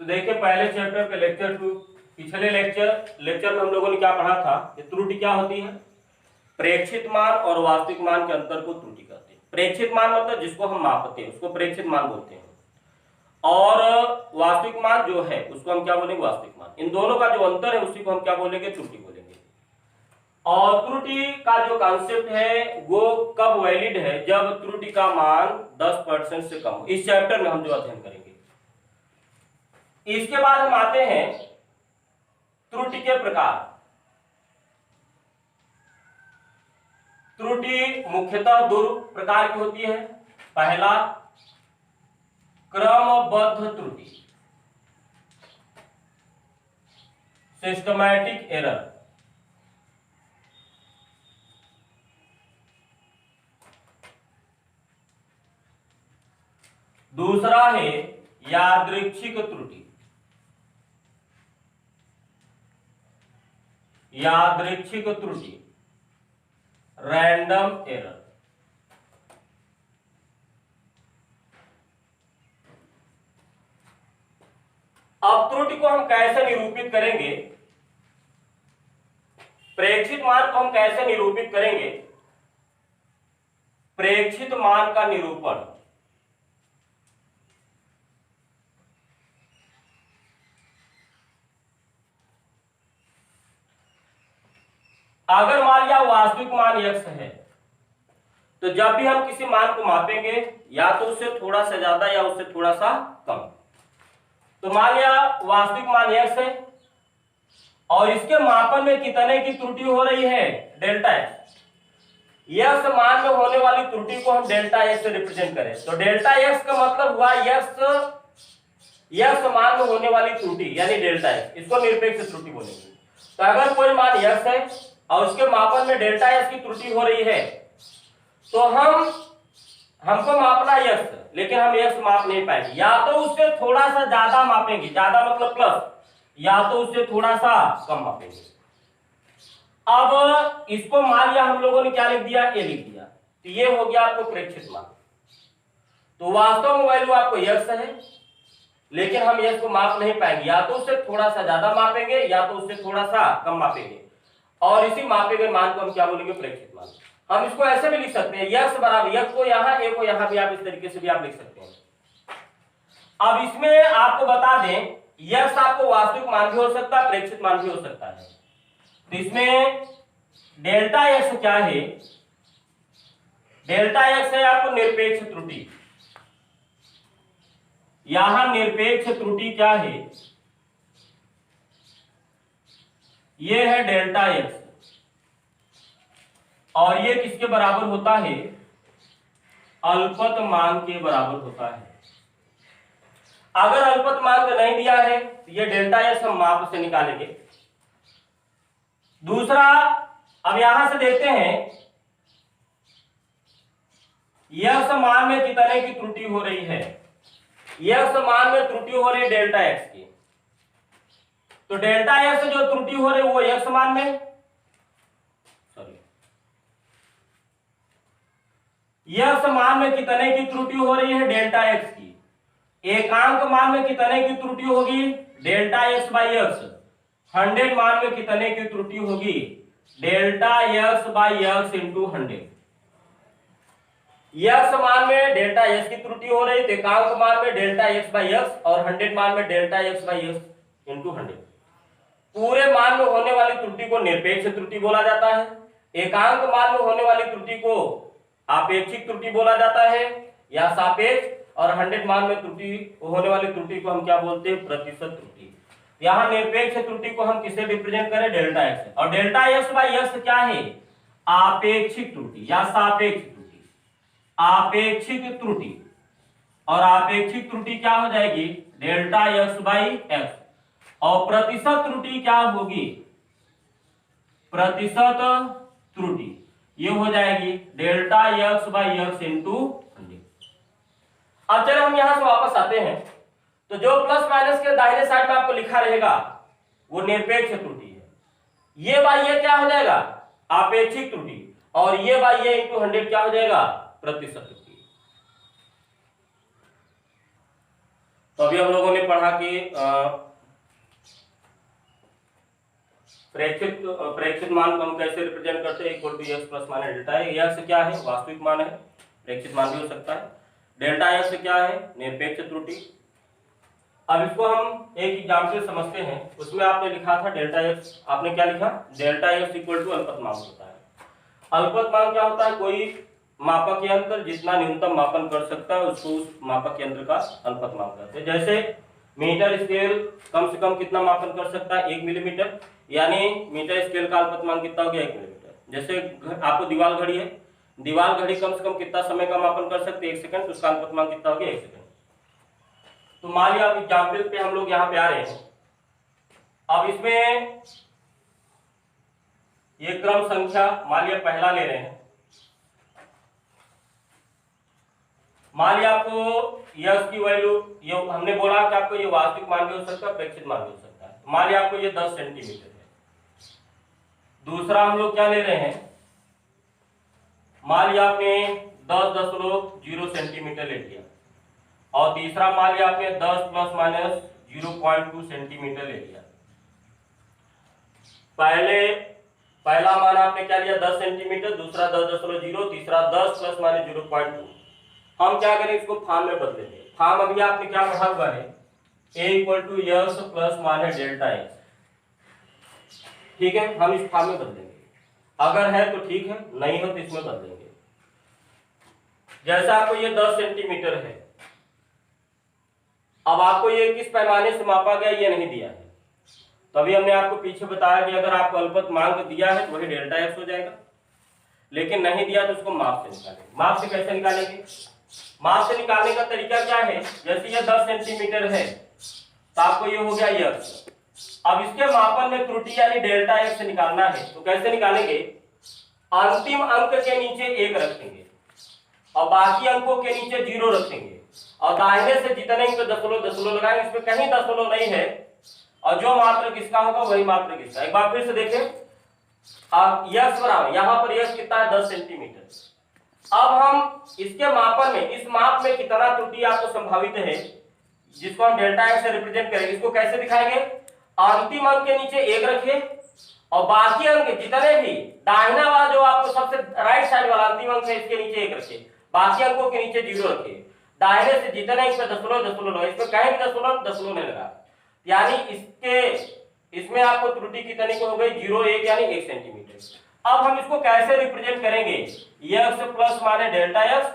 तो देखिए पहले चैप्टर के लेक्चर 2 पिछले लेक्चर में हम लोगों ने क्या पढ़ा था कि त्रुटि क्या होती है, प्रेक्षित मान और वास्तविक मान के अंतर को त्रुटि कहते हैं। प्रेक्षित मान मतलब जिसको हम मापते हैं उसको प्रेक्षित मान बोलते हैं, और वास्तविक मान जो है उसको हम क्या बोलेंगे, वास्तविक मान। इन दोनों का जो अंतर है उसी को हम क्या बोलेंगे, त्रुटि बोलेंगे। और त्रुटि का जो कॉन्सेप्ट है वो कब वैलिड है, जब त्रुटि का मान 10% से कम हो। इस चैप्टर में हम जो अध्ययन करेंगे। इसके बाद हम आते हैं त्रुटि के प्रकार। त्रुटि मुख्यतः दो प्रकार की होती है। पहला क्रमबद्ध त्रुटि, सिस्टमैटिक एरर। दूसरा है यादृच्छिक त्रुटि, यादृच्छिक त्रुटि, रैंडम एरर। अब त्रुटि को हम कैसे निरूपित करेंगे, प्रेक्षित मान को हम कैसे निरूपित करेंगे। प्रेक्षित मान का निरूपण अगर मान लिया वास्तविक मान x है, तो जब भी हम किसी मान को मापेंगे या तो उससे थोड़ा सा ज्यादा या उससे थोड़ा सा कम। तो मान लिया वास्तविक मान x है और इसके मापन में कितने की त्रुटि हो रही है, डेल्टा x। यक्स मान में होने वाली त्रुटि को हम डेल्टा x से रिप्रेजेंट करें, तो डेल्टा x का मतलब हुआ यक्स मान में होने वाली त्रुटि यानी डेल्टा x। इसको निरपेक्ष त्रुटि बोलेंगे। तो अगर कोई मान यक्स है और उसके मापन में डेल्टा x की त्रुटि हो रही है, तो हमको मापना यक्स, लेकिन हम यक्स माप नहीं पाएंगे। या तो उससे थोड़ा सा ज्यादा मापेंगे, ज्यादा मतलब प्लस, या तो उससे थोड़ा सा कम मापेंगे। अब इसको मान लिया हम लोगों ने क्या लिख दिया, ए लिख दिया, तो ये हो गया आपको प्रेक्षित मान। तो वास्तव में वैल्यू आपको यक्स है, लेकिन हम यक्स को माप नहीं पाएंगे। या तो उससे थोड़ा सा ज्यादा मापेंगे या तो उससे थोड़ा सा कम मापेंगे, और इसी मापे गए मान को हम क्या बोलेंगे, प्रेक्षित मान। हम इसको ऐसे भी लिख सकते हैं, यक्स बराबर, यक्स को यहाँ, ए को यहाँ भी आप इस तरीके से भी आप लिख सकते हैं। अब इसमें आपको बता दें, यक्स आपको वास्तविक मान भी हो सकता है, प्रेक्षित मान भी हो सकता है। तो इसमें डेल्टा एक्स क्या है, डेल्टा एक्स है आपको निरपेक्ष त्रुटि। यहां निरपेक्ष त्रुटि क्या है, ये है डेल्टा एक्स, और ये किसके बराबर होता है, अल्पत मान के बराबर होता है। अगर अल्पत मान को नहीं दिया है तो ये डेल्टा एक्स हम माप से निकालेंगे। दूसरा, अब यहां से देखते हैं यक्स मान में कितने की त्रुटि हो रही है। यक्स मान में त्रुटि हो रही है डेल्टा एक्स की, तो डेल्टा एक्स जो त्रुटि हो रही है वो यक्स मान में, यक्स मान में कितने की त्रुटि हो रही है, डेल्टा एक्स की। एकांक मान में कितने की त्रुटि होगी, डेल्टा एक्स बाई एक्स। 100 मान में कितने की त्रुटि होगी, delta x by x into 100। X मान में डेल्टा एक्स की त्रुटि हो रही, तो एकांक मान में डेल्टा एक्स बाई एक्स, और 100 मान में delta x by x into 100। पूरे मान में होने वाली त्रुटि को निरपेक्ष त्रुटि बोला जाता है। एकांक मान में होने वाली त्रुटि को आपेक्षिक त्रुटि बोला जाता है या सापेक्ष, और 100 मान में त्रुटि होने वाली त्रुटि को हम क्या बोलते हैं, प्रतिशत त्रुटि। यहाँ निरपेक्ष त्रुटि को हम किसे रिप्रेजेंट करें, डेल्टा एक्स। और डेल्टा एक्स बाई एक्स क्या है, आपेक्षिक त्रुटि या सापेक्ष त्रुटि। आपेक्षिक त्रुटि, और आपेक्षिक त्रुटि क्या हो जाएगी, डेल्टा एक्स बाई एक्स। और प्रतिशत त्रुटि क्या होगी, प्रतिशत त्रुटि ये हो जाएगी delta x by x into 100। अब चलो हम यहां से वापस आते हैं, तो जो प्लस माइनस के दाहिने साइड में आपको लिखा रहेगा वो निरपेक्ष त्रुटि है। ये बाई ये क्या हो जाएगा, आपेक्षिक त्रुटि, और ये बाई ये इंटू 100 क्या हो जाएगा, प्रतिशत त्रुटि। तो अभी हम लोगों ने पढ़ा कि प्रेक्षित मान को हम कैसे रिप्रेजेंट करते हैं, equal to x plus minus delta है। यह क्या है, वास्तविक मान है, प्रेक्षित मान भी हो सकता है। डेल्टा एक्स क्या है, निरपेक्ष त्रुटि। अब इसको हम एक एग्जाम्पल समझते हैं। उसमें आपने लिखा था डेल्टा एक्स, आपने क्या लिखा, डेल्टा एक्स इक्वल टू अल्पतमांक होता है। अल्पतमांक क्या होता है, कोई मापक यंत्र जितना न्यूनतम मापन कर सकता है उसको उस मापक यंत्र का अल्पतमांक कहते हैं। जैसे मीटर स्केल कम से कम कितना मापन कर सकता है, 1 मिलीमीटर, यानी मीटर स्केल का अल्पतमांक कितना हो गया, 1 मिलीमीटर। जैसे आपको दीवार घड़ी है, दीवार घड़ी कम से कम कितना समय का मापन कर सकते हैं, 1 सेकंड, तो उसका अल्पतमांक कितना हो गया, 1 सेकंड। तो मान लिया अब एग्जाम्पल पे हम लोग यहाँ पे आ रहे हैं। अब इसमें ये क्रम संख्या मान लिया पहला ले रहे हैं। मान लिया आपको यश की वैल्यू, ये हमने बोला कि आपको ये वास्तविक मान भी हो सकता है, प्रेक्षित मान भी हो सकता है। मान लिया आपको ये 10 सेंटीमीटर है। दूसरा हम लोग क्या ले रहे हैं, मान लिया आपने 10.0 सेंटीमीटर ले लिया, और तीसरा मान लिया आपने 10 प्लस माइनस 0.2 सेंटीमीटर ले लिया। पहला मान आपने क्या लिया, 10 सेंटीमीटर, दूसरा 10.0, तीसरा 10 प्लस माइनस 0.2। हम क्या करें, इसको फॉर्म में बदलेंगे। फॉर्म अभी आपने क्या पढ़ा हुआ है, a equal to yes plus minus delta x. ठीक है, हम इस फॉर्म में बदलेंगे। अगर है तो ठीक है, नहीं हो तो इसमें बदलेंगे। जैसा आपको ये 10 सेंटीमीटर है, अब आपको ये किस पैमाने से मापा गया ये नहीं दिया है। तो अभी हमने आपको पीछे बताया कि अगर आपको अल्पतमांक दिया है तो वही डेल्टा एक्स हो जाएगा, लेकिन नहीं दिया तो उसको माप से निकालेंगे। माप से कैसे निकालेंगे, माप से निकालने का तरीका क्या है, जैसे ये 10 सेंटीमीटर है तो आपको ये हो गया यस। अब इसके मापन में त्रुटि यानी डेल्टा एक्स से निकालना है, तो कैसे निकालेंगे, अंतिम अंक के नीचे 1 रखेंगे और बाकी अंकों के नीचे 0 रखेंगे, और दाहिने से जितने इंक दशमलव लगाएंगे, इसमें कहीं दशमलव नहीं है, और जो मात्र किसका होगा वही मात्र किसका। एक बार फिर से देखें, अब यस बराबर, यहां पर यस कितना है, 10 सेंटीमीटर। अब हम इसके मापन में, इस माप में कितना त्रुटि आपको संभावित है, जिसको हम डेल्टा एक्स से रिप्रेजेंट करेंगे। इसको कैसे दिखाएंगे, अंतिम अंक के नीचे 1 रखिए और बाकी अंक जितने भी दाहिना वाला, जो आपको सबसे राइट साइड वाला अंतिम अंक है, इसके नीचे 1 रखिए, बाकी अंकों के नीचे 0 रखिए। दाहिने से जितने इसमें दशमलव, इसमें कहीं भी दशमलव नहीं लगा, यानी इसमें आपको त्रुटि कितनी को हो गई, 0, 1 यानी 1 सेंटीमीटर। अब हम इसको कैसे रिप्रेजेंट करेंगे, यस प्लस माने डेल्टा एक्स,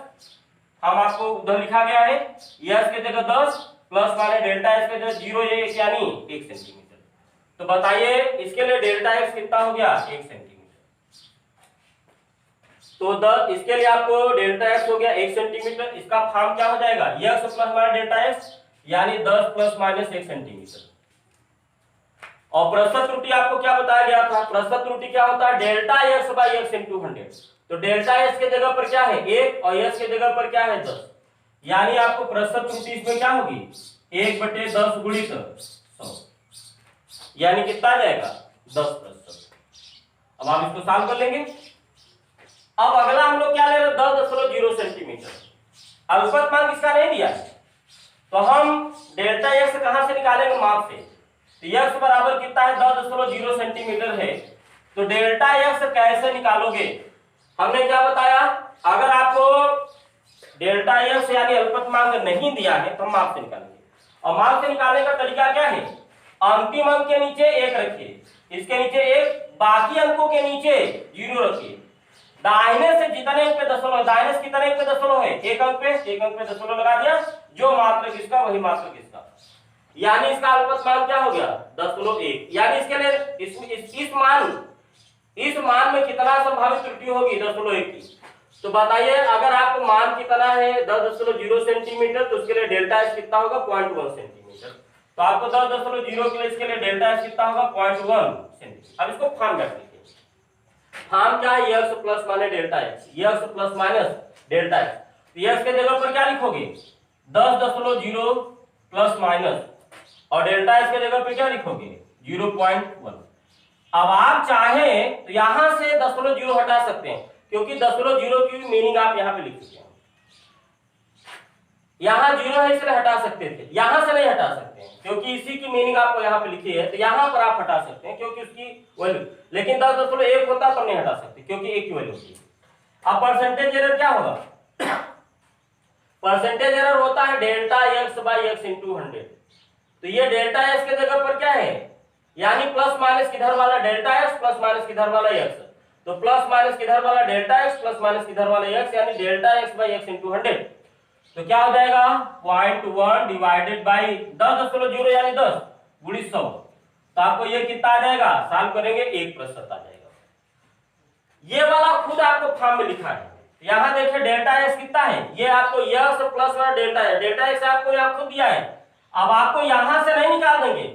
हम आपको उधर लिखा गया है, यस के जगह 10 प्लस माने डेल्टा एक्स के जगह 0, 1 यानी 1 सेंटीमीटर। तो बताइए इसके लिए डेल्टा एक्स कितना हो गया, 1 सेंटीमीटर। तो इसके लिए आपको डेल्टा एक्स हो गया 1 सेंटीमीटर। इसका फॉर्म क्या हो जाएगा, यस प्लस माने डेल्टा एक्स यानी 10 प्लस माइनस 1 सेंटीमीटर। और प्रतिशत त्रुटि आपको क्या बताया गया था, प्रतिशत त्रुटि क्या होता है, delta x by x into 100। तो डेल्टा एक्स के जगह पर क्या है 1 और एक्स के जगह पर क्या है 10, यानी आपको प्रतिशत त्रुटि इसमें क्या होगी 1/10 गुणित 100, यानी कितना आ जाएगा 10%। अब आप इसको सॉल्व कर लेंगे। अब अगला हम लोग क्या ले रहे हैं, 10.0 सेंटीमीटर। अल्पतमांक इसका नहीं दिया है, तो हम डेल्टा एक्स कहां से निकालेंगे, माप से। तो एक्स बराबर कितना है, 10.0 सेंटीमीटर है। तो डेल्टा एक्स कैसे निकालोगे, हमने क्या बताया, अगर आपको डेल्टा एक्स यानी अल्पतमांक नहीं दिया है तो हम माप से निकालेंगे। और माप से निकालने का तरीका क्या है, अंतिम अंक के नीचे 1 रखिए, इसके नीचे 1, बाकी अंकों के नीचे 0 रखिए। दाहिने से जितने अंक पे दशमलव, दाहिने से कितने अंक पे दशमलव है, एक अंक पे दशमलव लगा दिया, जो मात्र किसका वही मात्र किसका, यानी इसका अल्पतमांक क्या हो गया 10.1। यानी इसके लिए इस मान में कितना संभावित त्रुटि होगी 10.1 की। तो बताइए अगर आपको मान कितना है 10.0 सेंटीमीटर, तो उसके लिए डेल्टा एस कितना होगा 0.1 सेंटीमीटर। तो आपको 10.0 के लिए इसके लिए डेल्टा एस कितना होगा 0.1 सेंटीमीटर। अब इसको फॉर्म कर लीजिए। फॉर्म क्या है, x plus minus delta x, x plus minus delta x. तो एक्स के जगह पर क्या लिखोगे 10.0 प्लस माइनस, और डेल्टा एक्स के जगह पे क्या लिखोगे 0.1। अब आप चाहें तो यहां से 0.0 हटा सकते हैं, क्योंकि 0.0 की मीनिंग आप यहां पे लिख चुके हैं। यहाँ 0 है इसलिए हटा सकते थे, यहां से नहीं हटा सकते हैं क्योंकि इसी की मीनिंग आपको यहाँ पे लिखी है, तो यहाँ पर आप हटा सकते हैं क्योंकि उसकी वैल्यू, लेकिन 10.1 होता तो नहीं हटा सकते क्योंकि 1 की वैल्यू होती है। अब परसेंटेज एरर क्या होगा? परसेंटेज एरर होता है delta x by x into 100। तो ये डेल्टा एक्स के जगह पर क्या है, यानी प्लस माइनस किधर वाला डेल्टा एक्स प्लस माइनस किधर वाला एक्स, तो प्लस माइनस किधर वाला डेल्टा एक्स प्लस माइनस किधर वाला एक्स, यानी delta x by x into 100। तो क्या हो जाएगा 0.1 डिवाइडेड बाई 10.0 यानी 10 गुणी 100। तो आपको ये कितना आ जाएगा, सॉल्व करेंगे 1% आ जाएगा। ये वाला खुद आपको फॉर्म में लिखा है, यहां देखिए डेल्टा एक्स कितना है, ये आपको एक्स प्लस वाला डेल्टा है, डेल्टा एक्स आपको यहां खुद दिया है। अब आपको यहां से नहीं निकाल देंगे,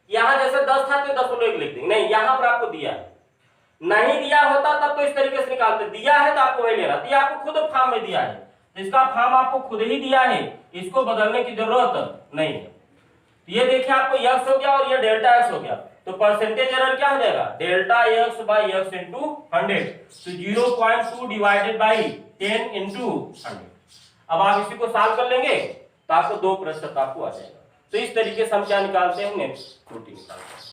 यहां जैसे 10 था तो 10.1 लिख देंगे, नहीं यहां पर आपको दिया है, नहीं दिया होता तब तो इस तरीके से निकालते, दिया है तो आपको वही लेना, दिया आपको खुद फॉर्म में दिया है, इसका फॉर्म आपको खुद ही दिया है, इसको बदलने की जरूरत नहीं है। ये देखिए आपको एक्स हो गया और ये डेल्टा एक्स हो गया, तो परसेंटेज एरर क्या हो जाएगा, delta x by x into 100, तो 0.2 डिवाइडेड बाई 10 इंटू 100। अब आप इसी को सॉल्व कर लेंगे तो आपको 2% आपको आ जाएगा। तो इस तरीके से हम क्या निकालते हैं, त्रुटि निकालते हैं।